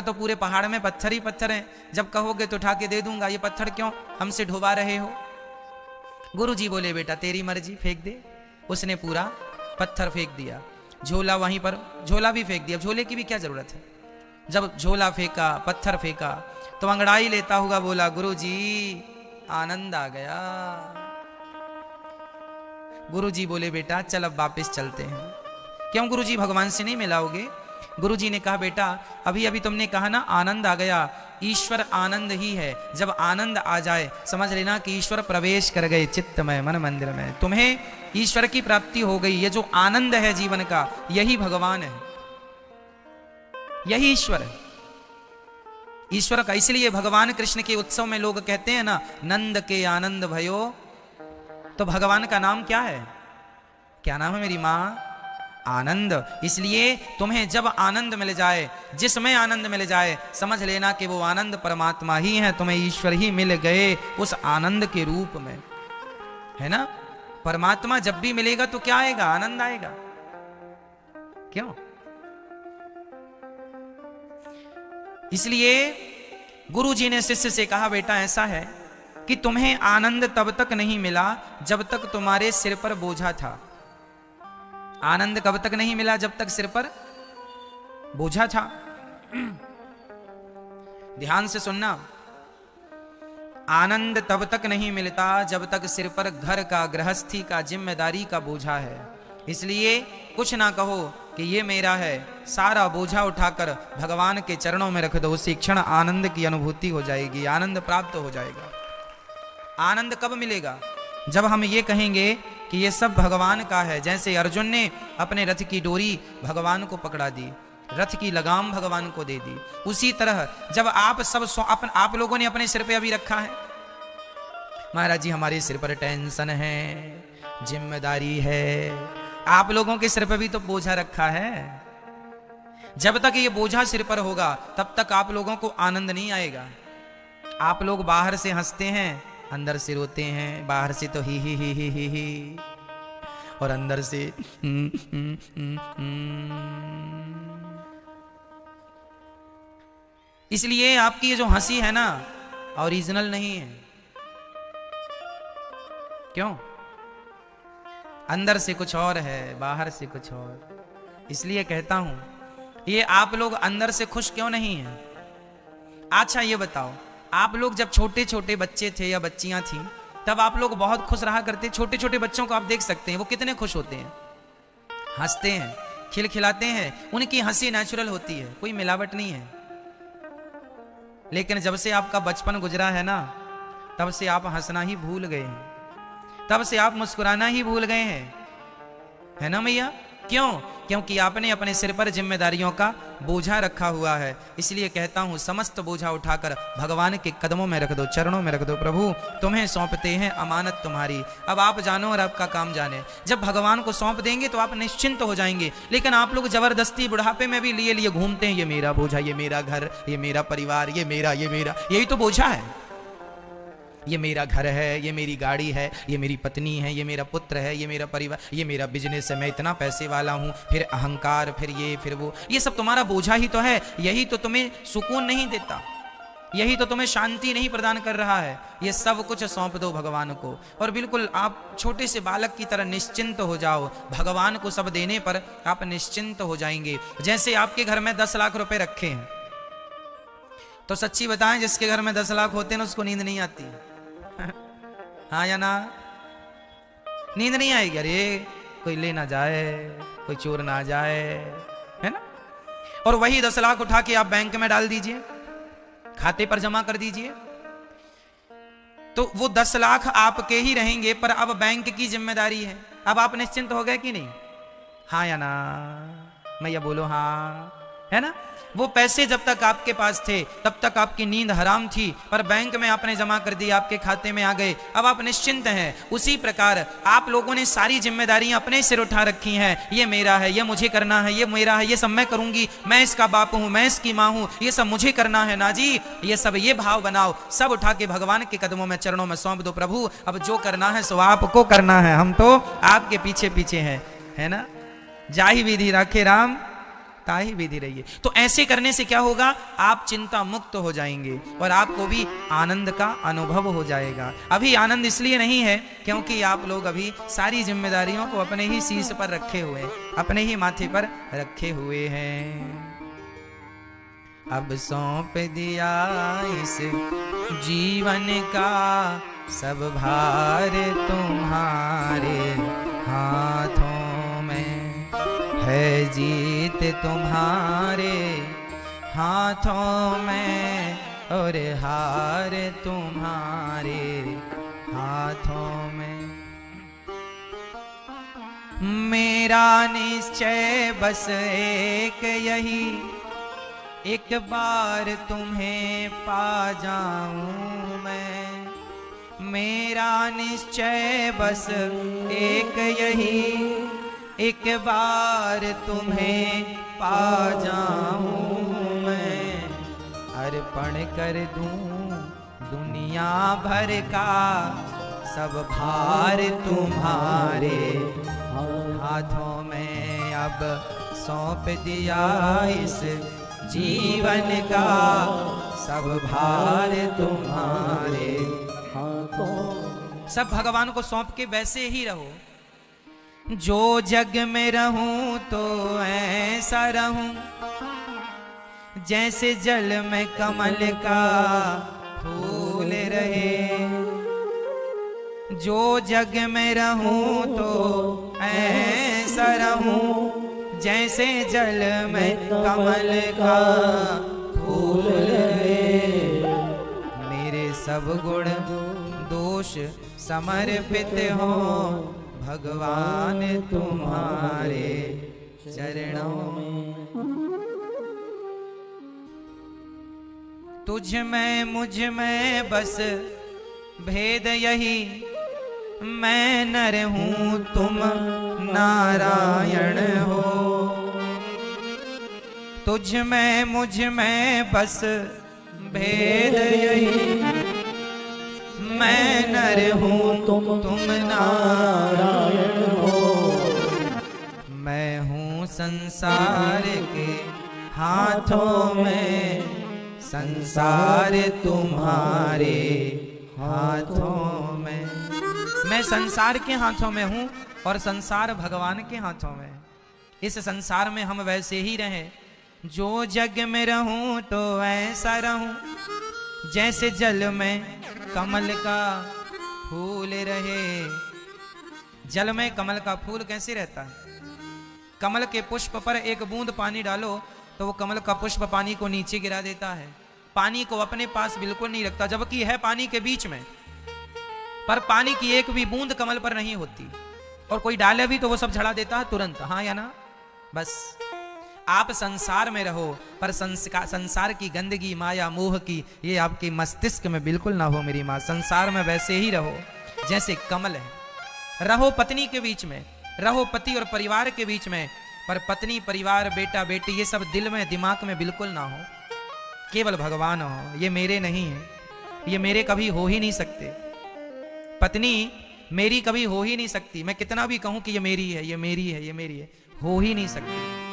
तो पूरे पहाड़ में पत्थर ही पत्थर हैं, जब कहोगे तो उठा के दे दूंगा, ये पत्थर क्यों हमसे ढुवा रहे हो? गुरुजी बोले बेटा तेरी मर्जी, फेंक दे। उसने पूरा पत्थर फेंक दिया, झोला वहीं पर, झोला भी फेंक दिया। झोले की भी क्या जरूरत है? जब झोला फेंका, पत्थर फेंका, तो अंगड़ाई लेता हुआ बोला गुरुजी आनंद आ गया। गुरुजी बोले बेटा चल अब वापस चलते हैं। क्यों गुरुजी, भगवान से नहीं मिलाओगे? गुरुजी ने कहा बेटा अभी अभी तुमने कहा ना आनंद आ गया, ईश्वर आनंद ही है। जब आनंद आ जाए समझ लेना कि ईश्वर प्रवेश कर गए चित्तमय मन मंदिर में, तुम्हें ईश्वर की प्राप्ति हो गई। ये जो आनंद है जीवन का, यही भगवान है, यही ईश्वर है, ईश्वर का। इसलिए भगवान कृष्ण के उत्सव में लोग कहते हैं ना नंद के आनंद भयो, तो भगवान का नाम क्या है? क्या नाम है मेरी मां? आनंद। इसलिए तुम्हें जब आनंद मिल जाए, जिसमें आनंद मिल जाए, समझ लेना कि वो आनंद परमात्मा ही है, तुम्हें ईश्वर ही मिल गए उस आनंद के रूप में, है ना। परमात्मा जब भी मिलेगा तो क्या आएगा? आनंद आएगा। क्यों? इसलिए गुरुजी ने शिष्य से कहा बेटा ऐसा है कि तुम्हें आनंद तब तक नहीं मिला जब तक तुम्हारे सिर पर बोझा था। आनंद कब तक नहीं मिला? जब तक सिर पर बोझा था। ध्यान से सुनना, आनंद तब तक नहीं मिलता जब तक सिर पर घर का, गृहस्थी का, जिम्मेदारी का बोझा है। इसलिए कुछ ना कहो कि ये मेरा है, सारा बोझा उठाकर भगवान के चरणों में रख दो, उसी क्षण आनंद की अनुभूति हो जाएगी, आनंद प्राप्त हो जाएगा। आनंद कब मिलेगा? जब हम ये कहेंगे कि ये सब भगवान का है। जैसे अर्जुन ने अपने रथ की डोरी भगवान को पकड़ा दी, रथ की लगाम भगवान को दे दी, उसी तरह जब आप सब आप लोगों ने अपने सिर पे अभी रखा है, महाराज जी हमारे सिर पर टेंशन है, जिम्मेदारी है, आप लोगों के सिर पर भी तो बोझा रखा है। जब तक ये बोझा सिर पर होगा तब तक आप लोगों को आनंद नहीं आएगा। आप लोग बाहर से हंसते हैं, अंदर से रोते हैं, बाहर से तो ही और अंदर से इसलिए आपकी ये जो हंसी है ना ओरिजिनल नहीं है। क्यों? अंदर से कुछ और है, बाहर से कुछ और। इसलिए कहता हूं ये आप लोग अंदर से खुश क्यों नहीं हैं? अच्छा ये बताओ, आप लोग जब छोटे छोटे बच्चे थे या बच्चियां थी तब आप लोग बहुत खुश रहा करते। छोटे छोटे बच्चों को आप देख सकते हैं, वो कितने खुश होते हैं, हंसते हैं, खिलखिलाते हैं, उनकी हंसी नेचुरल होती है, कोई मिलावट नहीं है। लेकिन जब से आपका बचपन गुजरा है ना, तब से आप हंसना ही भूल गए हैं, तब से आप मुस्कुराना ही भूल गए हैं, है ना भैया? क्यों? क्योंकि आपने अपने सिर पर जिम्मेदारियों का बोझा रखा हुआ है। इसलिए कहता हूं समस्त बोझा उठाकर भगवान के कदमों में रख दो, चरणों में रख दो। प्रभु तुम्हें सौंपते हैं अमानत तुम्हारी, अब आप जानो और आपका काम जाने। जब भगवान को सौंप देंगे तो आप निश्चिंत हो जाएंगे। लेकिन आप लोग जबरदस्ती बुढ़ापे में भी लिए लिए घूमते हैं, ये मेरा बोझा, ये मेरा घर, ये मेरा परिवार, ये मेरा, यही तो बोझा है। ये मेरा घर है, ये मेरी गाड़ी है, ये मेरी पत्नी है, ये मेरा पुत्र है, ये मेरा परिवार, ये मेरा बिजनेस है, मैं इतना पैसे वाला हूँ, फिर अहंकार, फिर ये फिर वो, ये सब तुम्हारा बोझा ही तो है। यही तो तुम्हें सुकून नहीं देता, यही तो तुम्हें शांति नहीं प्रदान कर रहा है। ये सब कुछ सौंप दो भगवान को और बिल्कुल आप छोटे से बालक की तरह निश्चिंत हो जाओ। भगवान को सब देने पर आप निश्चिंत हो जाएंगे। जैसे आपके घर में 10 लाख रुपए रखे हैं तो सच्ची बताएं जिसके घर में 10 लाख होते हैं ना उसको नींद नहीं आती हाँ या ना? नींद नहीं आएगी, अरे कोई ले ना जाए, कोई चोर ना जाए, है ना। और वही 10 लाख उठा के आप बैंक में डाल दीजिए, खाते पर जमा कर दीजिए, तो वो 10 लाख आपके ही रहेंगे, पर अब बैंक की जिम्मेदारी है। अब आप निश्चिंत हो गए कि नहीं? हाँ या ना? मैया बोलो हाँ, है ना। वो पैसे जब तक आपके पास थे तब तक आपकी नींद हराम थी, पर बैंक में आपने जमा कर दी, आपके खाते में आ गए, अब आप निश्चिंत हैं। उसी प्रकार आप लोगों ने सारी जिम्मेदारियां अपने सिर उठा रखी हैं। ये मेरा है, ये मुझे करना है, ये मेरा है, ये सब मैं करूंगी, मैं इसका बाप हूं, मैं इसकी मां हूं, ये सब मुझे करना है ना जी। ये सब ये भाव बनाओ, सब उठा के भगवान के कदमों में, चरणों में सौंप दो। प्रभु अब जो करना है सो आपको करना है, हम तो आपके पीछे पीछे हैं, है ना। जाहि विधि राखे राम ताहि विधि रहिए। तो ऐसे करने से क्या होगा, आप चिंता मुक्त हो जाएंगे और आपको भी आनंद का अनुभव हो जाएगा। अभी आनंद इसलिए नहीं है क्योंकि आप लोग अभी सारी जिम्मेदारियों को अपने ही शीश पर रखे हुए हैं, अपने ही माथे पर रखे हुए हैं। अब सौंप दिया इस जीवन का सब भार तुम्हारे हाथों में है, जीत तुम्हारे हाथों में और हार तुम्हारे हाथों में। मेरा निश्चय बस एक यही, एक बार तुम्हें पा जाऊं मैं। मेरा निश्चय बस एक यही, एक बार तुम्हें पा जाऊं मैं। अर्पण कर दूं दुनिया भर का सब भार तुम्हारे हाथों में। अब सौंप दिया इस जीवन का सब भार तुम्हारे हाथों। सब भगवान को सौंप के वैसे ही रहो। जो जग में रहूं तो ऐसा रहूं जैसे जल में कमल का फूल रहे। जो जग में रहूं तो ऐसा रहूं जैसे जल में कमल का फूल रहे। मेरे सब गुण दोष समर्पित हो भगवान तुम्हारे चरणों में। तुझ में मुझ में बस भेद यही, मैं नर हूं तुम नारायण हो। तुझ में मुझ में बस भेद यही, मैं नर हूं तुम नारायण हो। मैं हूं संसार के हाथों में, संसार तुम्हारे हाथों में। मैं संसार के हाथों में हूं और संसार भगवान के हाथों में। इस संसार में हम वैसे ही रहें, जो जग में रहूं तो ऐसा रहूं जैसे जल में कमल का फूल रहे। जल में कमल का फूल कैसे रहता है? कमल के पुष्प पर एक बूंद पानी डालो तो वो कमल का पुष्प पानी को नीचे गिरा देता है, पानी को अपने पास बिल्कुल नहीं रखता, जबकि है पानी के बीच में, पर पानी की एक भी बूंद कमल पर नहीं होती। और कोई डाले भी तो वो सब झड़ा देता है तुरंत, हाँ या ना? बस आप संसार में रहो पर संसार की गंदगी माया मोह की ये आपके मस्तिष्क में बिल्कुल ना हो मेरी माँ। संसार में वैसे ही रहो जैसे कमल है। रहो पत्नी के बीच में, रहो पति और परिवार के बीच में, पर पत्नी परिवार बेटा बेटी ये सब दिल में दिमाग में बिल्कुल ना हो। केवल भगवान हो। ये मेरे नहीं है, ये मेरे कभी हो ही नहीं सकते। पत्नी मेरी कभी हो ही नहीं सकती। मैं कितना भी कहूं कि ये मेरी है, ये मेरी है, ये मेरी है, हो ही नहीं सकती।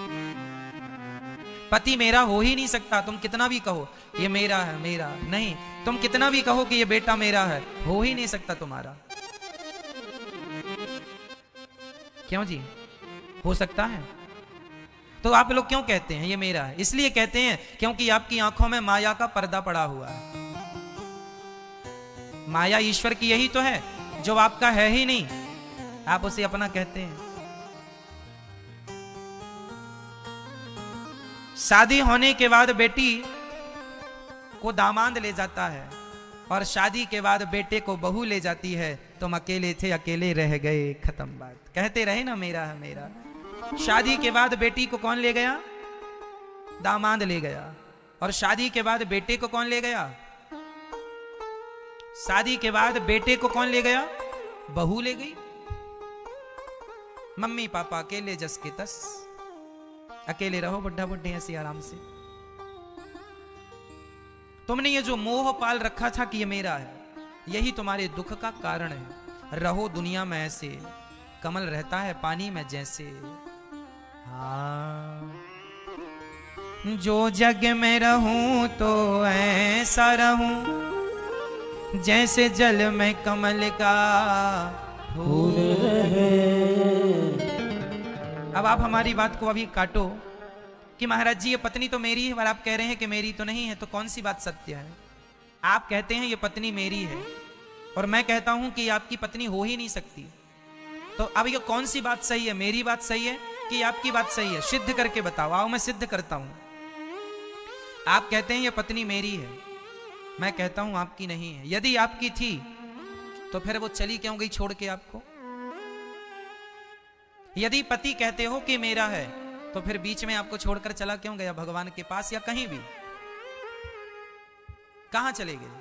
पति मेरा हो ही नहीं सकता। तुम कितना भी कहो ये मेरा है, मेरा नहीं। तुम कितना भी कहो कि ये बेटा मेरा है, हो ही नहीं सकता तुम्हारा। क्यों जी? हो सकता है? तो आप लोग क्यों कहते हैं ये मेरा है? इसलिए कहते हैं क्योंकि आपकी आंखों में माया का पर्दा पड़ा हुआ है। माया ईश्वर की यही तो है जो आपका है ही नहीं, आप उसे अपना कहते हैं। शादी होने के बाद बेटी को दामाद ले जाता है और शादी के बाद बेटे को बहू ले जाती है। तुम अकेले थे, अकेले रह गए, खत्म बात। कहते रहे ना मेरा है, मेरा। शादी के बाद बेटी को कौन ले गया? दामाद ले गया। और शादी के बाद बेटे को कौन ले गया? शादी के बाद बेटे को कौन ले गया? बहू ले गई। मम्मी पापा अकेले जस के तस, अकेले रहो बुढ़ा बुढ़ी ऐसी आराम से। तुमने ये जो मोह पाल रखा था कि ये मेरा है, यही तुम्हारे दुख का कारण है। रहो दुनिया में ऐसे, कमल रहता है पानी में जैसे। हाँ, जो जग में रहूं तो ऐसा रहूं जैसे जल में कमल का फूल रहे। अब आप हमारी बात को अभी काटो कि महाराज जी ये पत्नी तो मेरी है, और आप कह रहे हैं कि मेरी तो नहीं है, तो कौन सी बात सत्य है? आप कहते हैं ये पत्नी मेरी है और मैं कहता हूं कि आपकी पत्नी हो ही नहीं सकती, तो अब ये कौन सी बात सही है? मेरी बात सही है कि आपकी बात सही है? सिद्ध करके बताओ। आओ मैं सिद्ध करता हूं। आप कहते हैं ये पत्नी मेरी है, मैं कहता हूं आपकी नहीं है। यदि आपकी थी तो फिर वो चली क्यों गई छोड़ के आपको? यदि पति कहते हो कि मेरा है तो फिर बीच में आपको छोड़कर चला क्यों गया भगवान के पास या कहीं भी? कहां चले गए?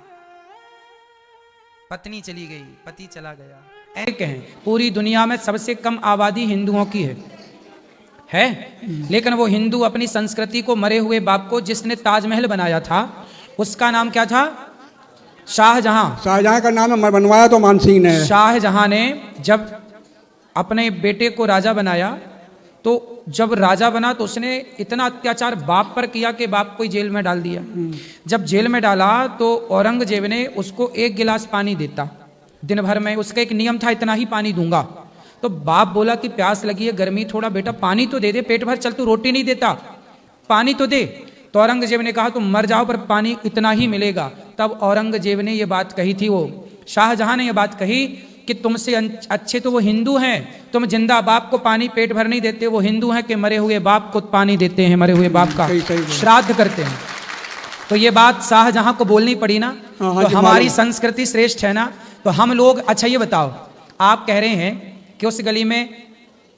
पत्नी चली गई, पति चला गया। एक है पूरी दुनिया में सबसे कम आबादी हिंदुओं की है, लेकिन वो हिंदू अपनी संस्कृति को मरे हुए बाप को, जिसने ताजमहल बनाया था उसका नाम क्या था? शाहजहां। शाहजहां का नाम बनवाया तो मानसिंह ने। शाहजहां ने जब अपने बेटे को राजा बनाया तो जब राजा बना तो उसने इतना अत्याचार बाप पर किया कि बाप को जेल में डाल दिया। जब जेल में डाला तो औरंगजेब ने उसको 1 गिलास पानी देता दिन भर में, उसका एक नियम था इतना ही पानी दूंगा। तो बाप बोला कि प्यास लगी है, गर्मी थोड़ा, बेटा पानी तो दे दे, पेट भर चल, तू रोटी नहीं देता, पानी तो दे। तो औरंगजेब ने कहा तुम मर जाओ पर पानी इतना ही मिलेगा। तब औरंगजेब ने ये बात कही थी, वो शाहजहां ने ये बात कही कि तुमसे अच्छे तो वो हिंदू हैं, तुम जिंदा बाप को पानी पेट भर नहीं देते, वो हिंदू हैं कि मरे हुए बाप को पानी देते हैं, मरे हुए बाप का श्राद्ध करते हैं। तो ये बात शाहजहां को बोलनी पड़ी ना। तो हमारी संस्कृति श्रेष्ठ है ना। तो हम लोग, अच्छा ये बताओ, आप कह रहे हैं कि उस गली में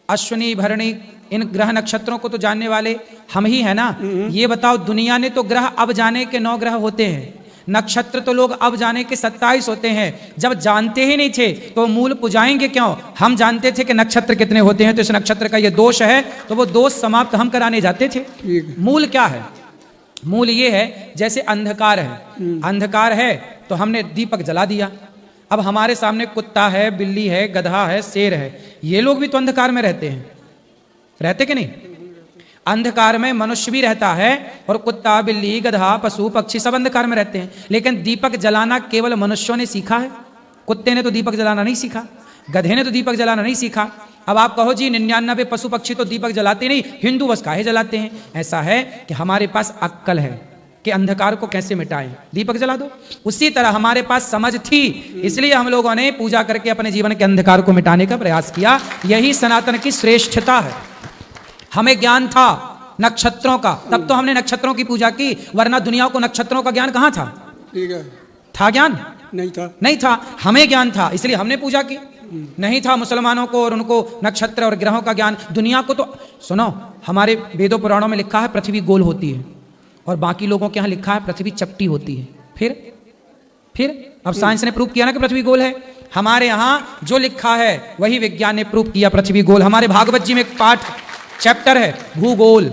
अश्विनी भरणी इन ग्रह नक्षत्रों को तो जानने वाले हम ही है ना। ये बताओ दुनिया ने तो ग्रह अब जाने के 9 ग्रह होते हैं, नक्षत्र तो लोग अब जाने के 27 होते हैं। जब जानते ही नहीं थे तो मूल पुजाएंगे क्यों? हम जानते थे कि नक्षत्र कितने होते हैं, तो इस नक्षत्र का ये दोष है, तो वो दोष समाप्त हम कराने जाते थे। मूल क्या है? मूल ये है जैसे अंधकार है, अंधकार है तो हमने दीपक जला दिया। अब हमारे सामने कुत्ता है, बिल्ली है, गधा है, शेर है, ये लोग भी तो अंधकार में रहते हैं, रहते कि नहीं? अंधकार में मनुष्य भी रहता है और कुत्ता, बिल्ली, गधा, पशु, पक्षी सब अंधकार में रहते हैं। लेकिन दीपक जलाना केवल मनुष्यों ने सीखा है। कुत्ते ने तो दीपक जलाना नहीं सीखा, गधे ने तो दीपक जलाना नहीं सीखा। अब आप कहो जी 99 पशु पक्षी तो दीपक जलाते नहीं, हिंदू बस काहे जलाते हैं? ऐसा है कि हमारे पास अक्कल है कि अंधकार को कैसे मिटाएं, दीपक जला दो। उसी तरह हमारे पास समझ थी, इसलिए हम लोगों ने पूजा करके अपने जीवन के अंधकार को मिटाने का प्रयास किया। यही सनातन की श्रेष्ठता है। हमें ज्ञान था नक्षत्रों का, तब तो हमने नक्षत्रों की पूजा की, वरना दुनिया को नक्षत्रों का ज्ञान कहां था? ठीक है, था ज्ञान? नहीं था, नहीं था। हमें ज्ञान था इसलिए हमने पूजा की। नहीं था मुसलमानों को और उनको नक्षत्र और ग्रहों का ज्ञान। दुनिया को तो सुनो, हमारे वेदों पुराणों में लिखा है पृथ्वी गोल होती है, और बाकी लोगों के यहाँ लिखा है पृथ्वी चपटी होती है। फिर अब साइंस ने प्रूव किया ना कि पृथ्वी गोल है। हमारे यहाँ जो लिखा है वही विज्ञान ने प्रूव किया, पृथ्वी गोल। हमारे भागवत जी में एक पाठ चैप्टर है भूगोल।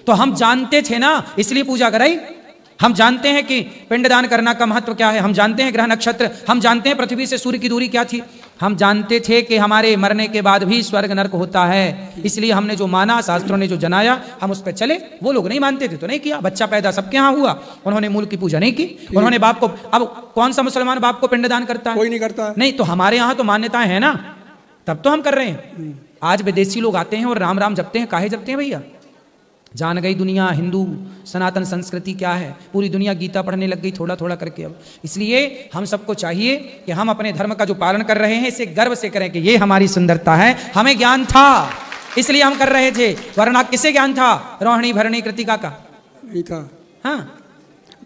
तो हम जानते थे ना, इसलिए पूजा कराई। हम जानते हैं कि पिंडदान करना का महत्व क्या है, हम जानते हैं ग्रह नक्षत्र, हम जानते हैं पृथ्वी से सूर्य की दूरी क्या थी, हम जानते थे कि हमारे मरने के बाद भी स्वर्ग नरक होता है। इसलिए हमने जो माना, शास्त्रों ने जो जनाया, हम उस पर चले। वो लोग नहीं मानते थे तो नहीं किया। बच्चा पैदा सबके यहाँ हुआ, उन्होंने मूल की पूजा नहीं की। उन्होंने बाप को, अब कौन सा मुसलमान बाप को पिंडदान करता है? कोई नहीं करता। नहीं, तो हमारे यहाँ तो मान्यताएं है ना, तब तो हम कर रहे हैं। आज विदेशी लोग आते हैं और राम राम जपते हैं। काहे जपते हैं भैया? जान गई दुनिया हिंदू सनातन संस्कृति क्या है। पूरी दुनिया गीता पढ़ने लग गई थोड़ा थोड़ा करके। अब इसलिए हम सबको चाहिए कि हम अपने धर्म का जो पालन कर रहे हैं इसे गर्व से करें कि ये हमारी सुंदरता है। हमें ज्ञान था इसलिए हम कर रहे थे, वरना किसे ज्ञान था रोहिणी भरणी कृतिका का? नहीं था। हाँ।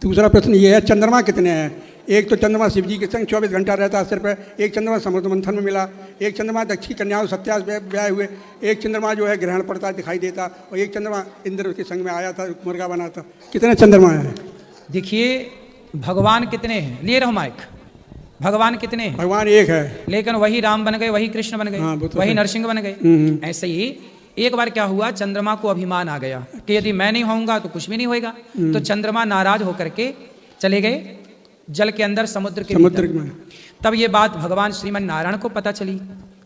दूसरा प्रश्न ये है, चंद्रमा कितने हैं? एक तो चंद्रमा शिव जी के संग 24 घंटा रहता है सिर पे, एक चंद्रमा समुद्र मंथन में मिला, एक चंद्रमा दक्षी कन्याओं सत्यास ब्याह हुए, एक चंद्रमा जो है ग्रहण पड़ता दिखाई देता, और एक चंद्रमा इंद्र के संग में आया था, मुर्गा बना था। कितने चंद्रमा हैं? देखिए भगवान कितने हैं, लिए रहो माइक। भगवान कितने हैं? भगवान एक है, लेकिन वही राम बन गए, वही कृष्ण बन गए, हाँ, तो वही नरसिंह बन गए। ऐसे ही एक बार क्या हुआ, चंद्रमा को अभिमान आ गया कि यदि मैं नहीं होऊंगा तो कुछ भी नहीं होएगा। तो चंद्रमा नाराज होकर के चले गए जल के अंदर, समुद्र के में। तब ये बात भगवान श्रीमन नारायण को पता चली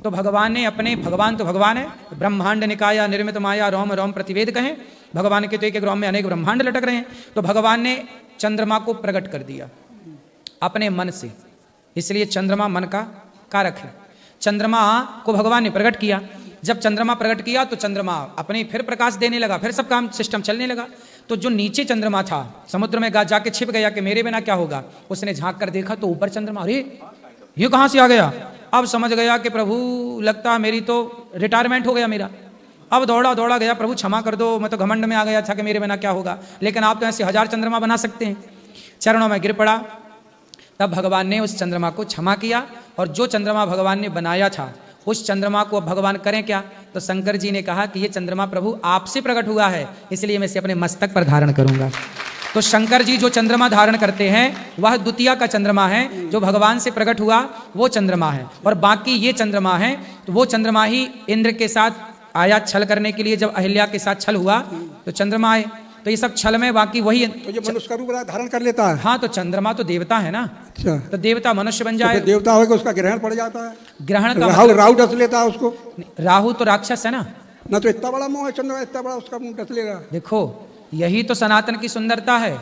तो भगवान ने अपने, भगवान तो भगवान है, ब्रह्मांड निकाया निर्मित माया रोम रोम प्रतिवेद कहें, भगवान के तो एक एक रोम में अनेक ब्रह्मांड लटक रहे हैं। तो भगवान ने चंद्रमा को प्रकट कर दिया अपने मन से, इसलिए चंद्रमा मन का कारक है। चंद्रमा को भगवान ने प्रकट किया, जब चंद्रमा प्रकट किया तो चंद्रमा अपने फिर प्रकाश देने लगा, फिर सब काम सिस्टम चलने लगा। तो जो नीचे चंद्रमा था समुद्र में जाके छिप गया कि मेरे बिना क्या होगा, उसने झांक कर देखा तो ऊपर चंद्रमा, अरे ये कहाँ से आ गया। अब समझ गया कि प्रभु लगता मेरी तो रिटायरमेंट हो गया मेरा। अब दौड़ा दौड़ा गया, प्रभु क्षमा कर दो, मैं तो घमंड में आ गया था कि मेरे बिना क्या होगा, लेकिन आप तो ऐसे 1000 चंद्रमा बना सकते हैं। चरणों में गिर पड़ा, तब भगवान ने उस चंद्रमा को क्षमा किया, और जो चंद्रमा भगवान ने बनाया था उस चंद्रमा को अब भगवान करें क्या। तो शंकर जी ने कहा कि ये चंद्रमा प्रभु आपसे प्रकट हुआ है, इसलिए मैं इसे अपने मस्तक पर धारण करूंगा। तो शंकर जी जो चंद्रमा धारण करते हैं वह द्वितीया का चंद्रमा है, जो भगवान से प्रकट हुआ वो चंद्रमा है। और बाकी ये चंद्रमा है, तो वो चंद्रमा ही इंद्र के साथ आया छल करने के लिए, जब अहिल्या के साथ छल हुआ तो चंद्रमा आए। तो ये सब छल में बाकी वही, तो ये मनुष्य का रूप धारण कर लेता है। हाँ, तो चंद्रमा तो देवता है ना। अच्छा, तो देवता मनुष्य बन जाए, तो देवता होगा उसका ग्रहण पड़ जाता है। ग्रहण का राहु डस लेता है उसको। राहु तो राक्षस है ना। ना तो इतना बड़ा मुंह है चंद्रमा, इतना बड़ा उसका मुंह डस लेगा। देखो यही तो सनातन की सुंदरता है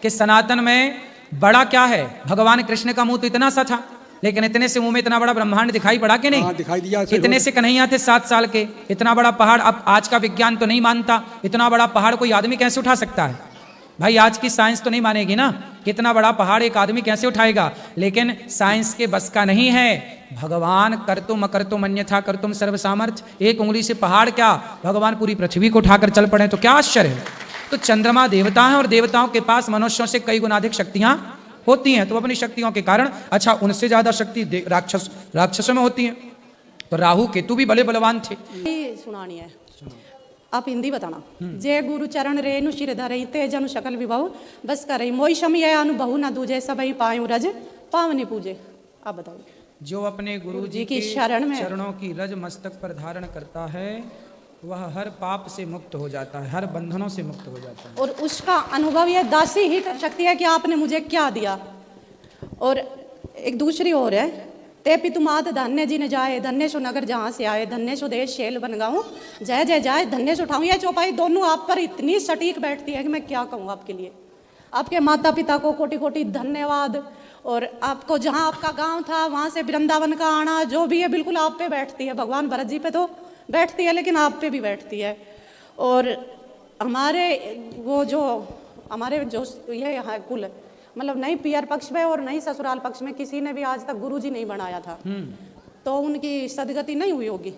कि सनातन में बड़ा क्या है, भगवान कृष्ण का मुंह तो इतना सा था, लेकिन इतने से मुंह में इतना बड़ा ब्रह्मांड दिखाई पड़ा कि नहीं। हाँ, दिखाई दिया। इतने से कन्हैया थे 7 साल के, इतना बड़ा पहाड़। अब आज का विज्ञान तो नहीं मानता, इतना बड़ा पहाड़ कोई आदमी कैसे उठा सकता है भाई। आज की साइंस तो नहीं मानेगी ना, कितना बड़ा पहाड़ एक आदमी कैसे उठाएगा। लेकिन साइंस के बस का नहीं है। भगवान कर्तुम अकर्तुम अन्यथा कर्तुम सर्व सामर्थ्य, एक उंगली से पहाड़ क्या, भगवान पूरी पृथ्वी को उठाकर चल पड़े, तो क्या आश्चर्य है। तो चंद्रमा देवता है, और देवताओं के पास मनुष्यों से कई गुना अधिक शक्तियां होती हैं। तो अपनी शक्तियों के कारण, अच्छा उनसे ज्यादा शक्ति राक्षसों में होती है। तो राहु केतु भी बड़े बलवान थे। सुनानी है, आप हिंदी बताना। जय गुरु चरण रेणु शिर धरई तेजनु सकल विभव बस करई मोई शमी अनुभव न दूजे सबई पायु रज पावनी पूजे। आप बताइए। जो अपने गुरु जी की शरण में चरणों की रज मस्तक पर धारण करता है वह हर पाप से मुक्त हो जाता है, हर बंधनों से मुक्त हो जाता है। और उसका अनुभव यह दासी ही कर सकती है कि आपने मुझे क्या दिया। और एक दूसरी ओर है, ते पितुमात धन्य जिन जाए धन्य सो नगर जहाँ से आए धन्य सो देश शैल बन गाऊँ जय जय जाए धन्य सो उठाऊँ। यह चौपाई दोनों आप पर इतनी सटीक बैठती है कि मैं क्या कहूँ आपके लिए। आपके माता पिता को कोटि कोटि धन्यवाद, और आपको जहाँ आपका गांव था वहाँ से वृंदावन का आना, जो भी है बिल्कुल आप पे बैठती है। भगवान भरत जी पे तो बैठती है, लेकिन आप पे भी बैठती है। और हमारे ये है कुल, मतलब नहीं पियर पक्ष में और नहीं ससुराल पक्ष में किसी ने भी आज तक गुरुजी नहीं बनाया था, तो उनकी सदगति नहीं हुई होगी।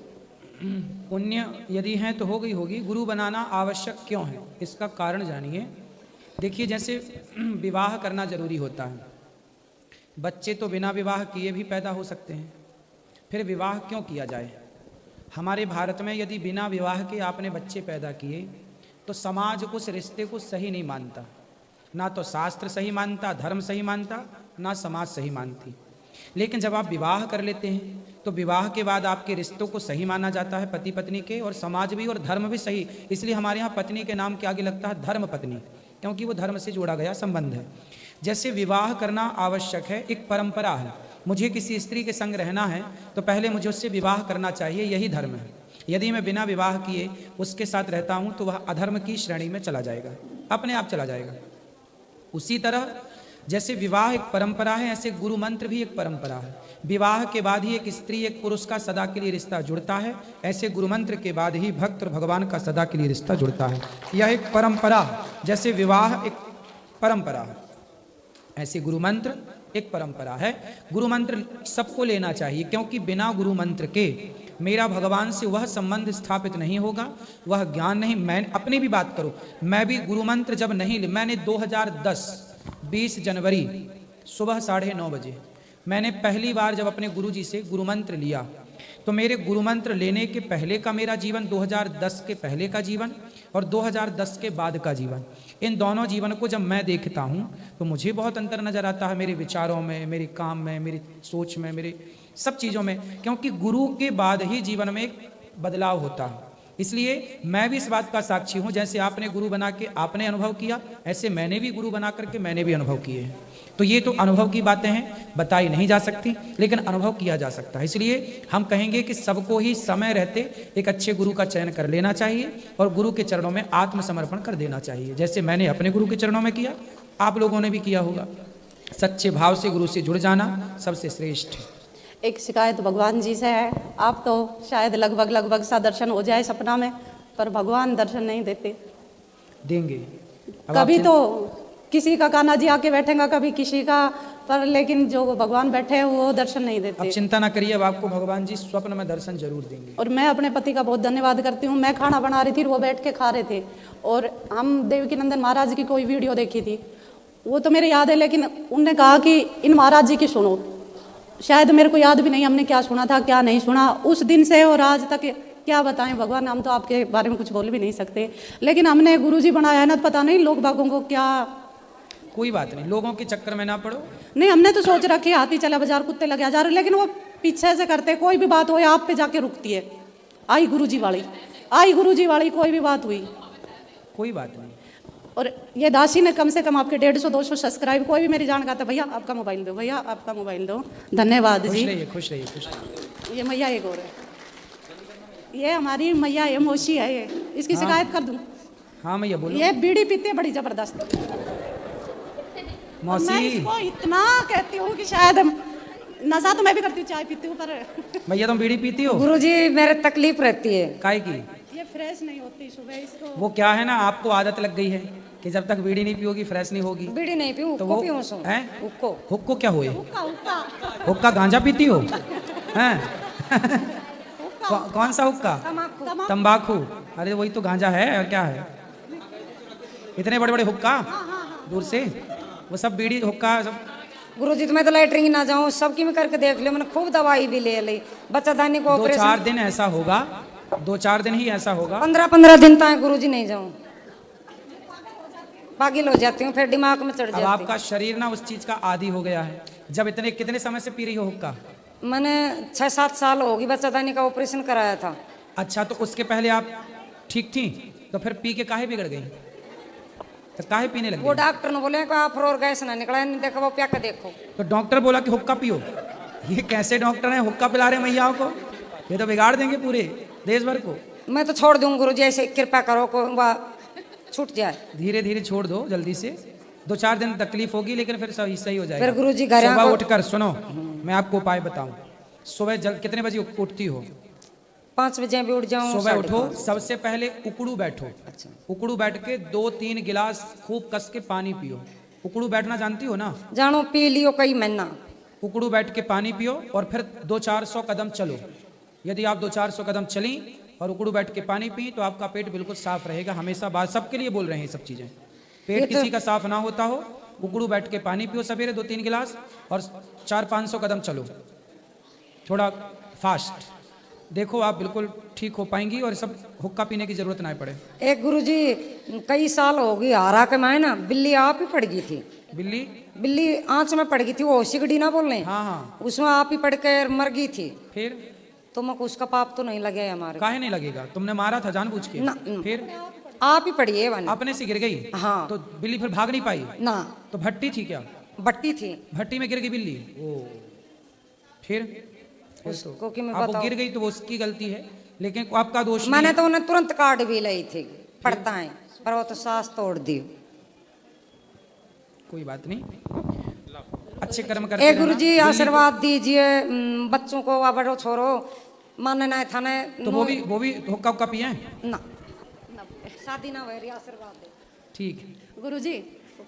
पुण्य यदि है तो हो गई होगी। गुरु बनाना आवश्यक क्यों है, इसका कारण जानिए। देखिए, जैसे विवाह करना जरूरी होता है, बच्चे तो बिना विवाह किए भी पैदा हो सकते हैं, फिर विवाह क्यों किया जाए। हमारे भारत में यदि बिना विवाह के आपने बच्चे पैदा किए तो समाज उस रिश्ते को सही नहीं मानता, ना तो शास्त्र सही मानता, धर्म सही मानता, ना समाज सही मानती। लेकिन जब आप विवाह कर लेते हैं तो विवाह के बाद आपके रिश्तों को सही माना जाता है, पति पत्नी के, और समाज भी और धर्म भी सही। इसलिए हमारे यहाँ पत्नी के नाम के आगे लगता है धर्म पत्नी, क्योंकि वो धर्म से जोड़ा गया संबंध है। जैसे विवाह करना आवश्यक है, एक परंपरा है। मुझे किसी स्त्री के संग रहना है तो पहले मुझे उससे विवाह करना चाहिए, यही धर्म है। यदि मैं बिना विवाह किए उसके साथ रहता हूँ तो वह अधर्म की श्रेणी में चला जाएगा, अपने आप चला जाएगा। उसी तरह जैसे विवाह एक परंपरा है, ऐसे गुरु मंत्र भी एक परंपरा है। विवाह के बाद ही एक स्त्री एक पुरुष का सदा के लिए रिश्ता जुड़ता है, ऐसे गुरु मंत्र के बाद ही भक्त और भगवान का सदा के लिए रिश्ता जुड़ता है। यह एक परंपरा, जैसे विवाह एक परंपरा है, ऐसे गुरु मंत्र एक परंपरा है। गुरु मंत्र सबको लेना चाहिए, क्योंकि बिना गुरु मंत्र के मेरा भगवान से वह संबंध स्थापित नहीं होगा, वह ज्ञान नहीं। मैं अपनी भी बात करूं, मैं भी गुरु मंत्र जब नहीं ली, मैंने 2010 20 जनवरी सुबह 9:30 बजे मैंने पहली बार जब अपने गुरु जी से गुरु मंत्र लिया, तो मेरे गुरु मंत्र लेने के पहले का मेरा जीवन, 2010 के पहले का जीवन और 2010 के बाद का जीवन, इन दोनों जीवन को जब मैं देखता हूँ तो मुझे बहुत अंतर नजर आता है, मेरे विचारों में, मेरे काम में, मेरी सोच में, मेरे सब चीज़ों में। क्योंकि गुरु के बाद ही जीवन में एक बदलाव होता है। इसलिए मैं भी इस बात का साक्षी हूं, जैसे आपने गुरु बना के आपने अनुभव किया, ऐसे मैंने भी गुरु बना करके मैंने भी अनुभव किए हैं। तो ये तो अनुभव की बातें हैं, बताई नहीं जा सकती, लेकिन अनुभव किया जा सकता है। इसलिए हम कहेंगे कि सबको ही समय रहते एक अच्छे गुरु का चयन कर लेना चाहिए और गुरु के चरणों में आत्मसमर्पण कर देना चाहिए। जैसे मैंने अपने गुरु के चरणों में किया, आप लोगों ने भी किया होगा। सच्चे भाव से गुरु से जुड़ जाना सबसे श्रेष्ठ है। एक शिकायत भगवान जी से है, आप तो शायद लगभग सा दर्शन हो जाए सपना में, पर भगवान दर्शन नहीं देते। देंगे कभी तो किसी का कान्हा जी आके बैठेगा, कभी किसी का, पर लेकिन जो भगवान बैठे हैं वो दर्शन नहीं अब देते। चिंता ना करिए, अब आपको भगवान जी स्वप्न में दर्शन जरूर देंगे। और मैं अपने पति का बहुत धन्यवाद करती हूँ। मैं खाना बना रही थी, वो बैठ के खा रहे थे, और हम देवकी नंदन महाराज की कोई वीडियो देखी थी, वो तो मेरे याद है, लेकिन उनने कहा कि इन महाराज जी की सुनो। शायद मेरे को याद भी नहीं हमने क्या सुना था क्या नहीं सुना। उस दिन से और आज तक क्या बताएं भगवान, हम तो आपके बारे में कुछ बोल भी नहीं सकते, लेकिन हमने गुरुजी बनाया है ना, तो पता नहीं लोग बागों को क्या। कोई बात नहीं, लोगों के चक्कर में ना पड़ो। नहीं, हमने तो सोच रखी हाथी चला बाजार कुत्ते लगे जा रहे, लेकिन वो पीछे से करते, कोई भी बात हो आप पे जाके रुकती है। आई गुरुजी वाली, आई गुरुजी वाली, कोई भी बात हुई, कोई बात नहीं। और ये दासी ने कम से कम आपके 150-200 सब्सक्राइब, कोई भी मेरी जान का था, भैया आपका मोबाइल दो, भैया आपका मोबाइल दो, धन्यवाद खुश जी। रहिए, खुश रहिए, खुश रहिए। ये मैया एक और है, ये हमारी मैया, ये मौसी है, ये इसकी शिकायत कर दूं? हाँ मैया बोलो। ये बीड़ी पीती है बड़ी जबरदस्त। मैं मौसी इसको इतना कहती हूँ कि शायद नशा तो मैं भी करती हूँ, चाय पीती हूँ, पर भैया तुम बीड़ी पीती हो? गुरुजी मेरे तकलीफ रहती है। काहे की? ये फ्रेश नहीं होती सुबह इसको। वो क्या है ना, आपको आदत लग गई है कि जब तक बीड़ी नहीं पियोगी फ्रेश नहीं होगी। बीड़ी नहीं पीऊं, तो हुक्को वो पीऊं सो। हैं? हुक्को। हुक्को क्या हुए? हुक्का हुक्का हुक्का गांजा पीती हो? हैं? कौन सा हुक्का? तमाकू। तंबाकू? अरे वही तो गांजा है और क्या है? इतने बड़े बड़े हुक्का दूर से, वो सब बीड़ी हुक्का सब। गुरुजी तो मैं तो लैटरिन ना जाऊं, सबकी मैं करके देख लियो, मैंने खूब दवाई भी ले ली, बच्चादानी को 2-4 ऑपरेशन। दिन ऐसा होगा, 2-4 दिन ही ऐसा होगा। 15-15 दिन तक गुरुजी नहीं जाऊं, पागल हो जाती हूँ, फिर दिमाग में चढ़ अब जाती। आपका शरीर ना उस चीज का आदी हो गया है। जब इतने कितने समय से पी रही हो हुक्का? मैंने 6-7 साल होगी, बच्चादानी का ऑपरेशन कराया था। अच्छा, तो उसके पहले आप ठीक थी, तो फिर पी के काहे बिगड़ गई? तो काहे पीने लगी? वो डॉक्टर ने बोले कि आप और गैस ना निकला, नहीं देखो वो प्या के देखो। तो डॉक्टर बोला कि हुक्का पियो? ये कैसे डॉक्टर हैं, हुक्का पिला रहे मैयाओं को? ये तो बिगाड़ देंगे पूरे देश भर को। मैं तो छोड़ दूंगा गुरुजी, ऐसे कृपा करो को वह छूट जाए। धीरे धीरे छोड़ दो, जल्दी से। 2-4 दिन तकलीफ होगी, लेकिन फिर सही सही हो जाएगा। फिर गुरुजी घर सुबह आको- उठकर सुनो, मैं आपको उपाय बताऊं। सुबह कितने बजे उठती हो? 5 बजे भी उठ जाऊं। सुबह उठो, सबसे पहले उकड़ू बैठो। अच्छा। उकड़ू बैठ के 2-3 गिलास खूब कस के पानी पियो। उकड़ू बैठना जानती हो ना? जानो पी लियो कई महीना। उकड़ू बैठ के पानी पियो और फिर 200-400 कदम चलो। यदि आप 200-400 कदम चली और उकड़ू बैठ के पानी पी, तो आपका पेट बिल्कुल साफ रहेगा। हमेशा बात सबके लिए बोल रहे हैं, सब चीजें। पेट किसी का साफ ना होता हो, उकड़ू बैठ के पानी पियो सवेरे 2-3 गिलास, और 400-500 कदम चलो, थोड़ा फास्ट। देखो आप बिल्कुल ठीक हो पाएंगी और सब हुक्का पीने की जरूरत ना पड़े। एक गुरुजी कई साल हो गई हारा के मैं ना बिल्ली आप ही पड़ गई थी। बिल्ली? बिल्ली आंच में पड़ गई थी, वो सिगड़ी ना बोल रहे, हाँ हाँ। उसमें आप ही पड़ कर मर गई थी। फिर तो मैं उसका पाप तो नहीं लगे हमारे। काहे नहीं लगेगा? तुमने मारा था जानबूझ के? ना। फिर आप ही पड़ी है अपने से गिर गई? हाँ। तो बिल्ली फिर भाग नहीं पाई? ना, तो भट्टी थी क्या? बट्टी थी भट्टी में गिर गई बिल्ली? ओ, फिर उसको कि मैं आप वो बताऊं। गिर गई तो वो उसकी गलती है, लेकिन आपका दोष मैंने नहीं। तो उन्हें तुरंत काट भी ली थी, पड़ता है, पर वो तो सांस तोड़ दी। कोई बात नहीं, अच्छे कर्म करते ए रहना। गुरुजी बिल्ली- आशीर्वाद दीजिए बच्चों को, वा बड़ो छोरो माने ना थाने। तो वो भी हुक्का हुक्का पिए हैं? ना, शादी ना हुई, आशीर्वाद दे। ठीक है, गुरुजी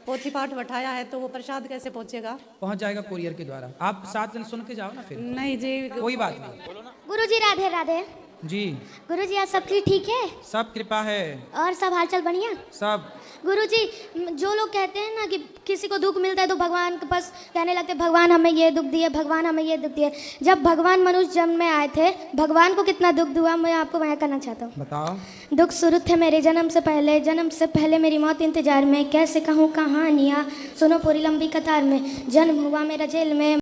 पोथी पाठ बैठाया है, तो वो प्रसाद कैसे पहुंचेगा? पहुंच जाएगा कुरियर के द्वारा। आप 7 दिन सुन के जाओ ना फिर। नहीं जी, कोई बात नहीं। गुरुजी राधे राधे। जी, गुरुजी आज सबकी ठीक है सब कृपा है, और सब हालचाल बढ़िया? सब। गुरुजी जो लोग कहते हैं ना कि किसी को दुख मिलता है तो भगवान के पास कहने लगते हैं भगवान हमें ये दुख दिए, भगवान हमें ये दुख दिए। जब भगवान मनुष्य जन्म में आए थे, भगवान को कितना दुख हुआ, मैं आपको वहाँ करना चाहता हूँ। बताओ। दुख शुरू थे मेरे जन्म से पहले मेरी मौत इंतजार में, कैसे कहूँ कहानियाँ, सुनो पूरी लंबी कतार में। जन्म हुआ मेरा जेल में,